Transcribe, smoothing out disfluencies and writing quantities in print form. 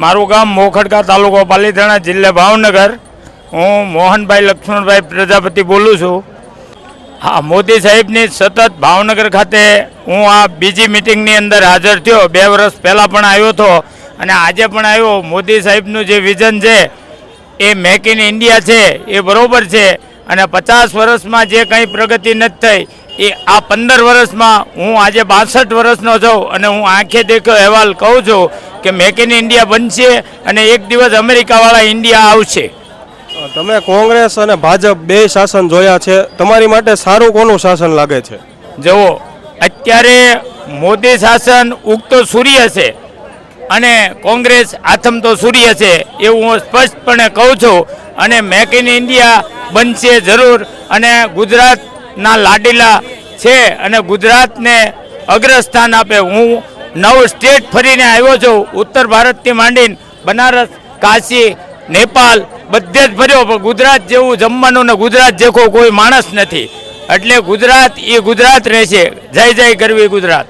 મારું ગામ મોખડકા, તાલુકો પાલીતાણા, જિલ્લા ભાવનગર. હું મોહનભાઈ લક્ષ્મણભાઈ પ્રજાપતિ બોલું છું. હા, મોદી સાહેબની સતત ભાવનગર ખાતે હું આ બીજી મિટિંગની અંદર હાજર થયો. 2 વર્ષ પહેલાં પણ આવ્યો હતો અને આજે પણ આવ્યો. મોદી સાહેબનું જે વિઝન છે એ મેક ઇન ઇન્ડિયા છે એ બરાબર છે અને 50 વર્ષમાં જે કંઈ પ્રગતિ નથી થઈ એ આ 15 વર્ષમાં હું આજે 62 વર્ષનો છું અને હું આંખે દેખ્યો અહેવાલ કહું છું કે મેક ઇન ઇન્ડિયા બનશે અને એક દિવસ અમેરિકાવાળા ઇન્ડિયા આવશે. તમે કોંગ્રેસ અને ભાજપ બે શાસન જોયા છે, તમારી માટે સારું કોનું શાસન લાગે છે? જુઓ, અત્યારે મોદી શાસન ઉગતો સૂર્ય છે અને કોંગ્રેસ આથમતો સૂર્ય છે એવું હું સ્પષ્ટપણે કહું છું. અને મેક ઇન ઇન્ડિયા બનશે જરૂર અને ગુજરાતના લાડીલા છે અને ગુજરાતને અગ્રસ્થાન આપે. હું 9 સ્ટેટ ફરીને આવ્યો છું, ઉત્તર ભારતથી માંડીને બનારસ, કાશી, નેપાલ બધે જ ફર્યો, પણ ગુજરાત જેવું જમવાનું ને ગુજરાત જેવો કોઈ માણસ નથી. એટલે ગુજરાત એ ગુજરાત રહેશે. જય જય ગરવી ગુજરાત.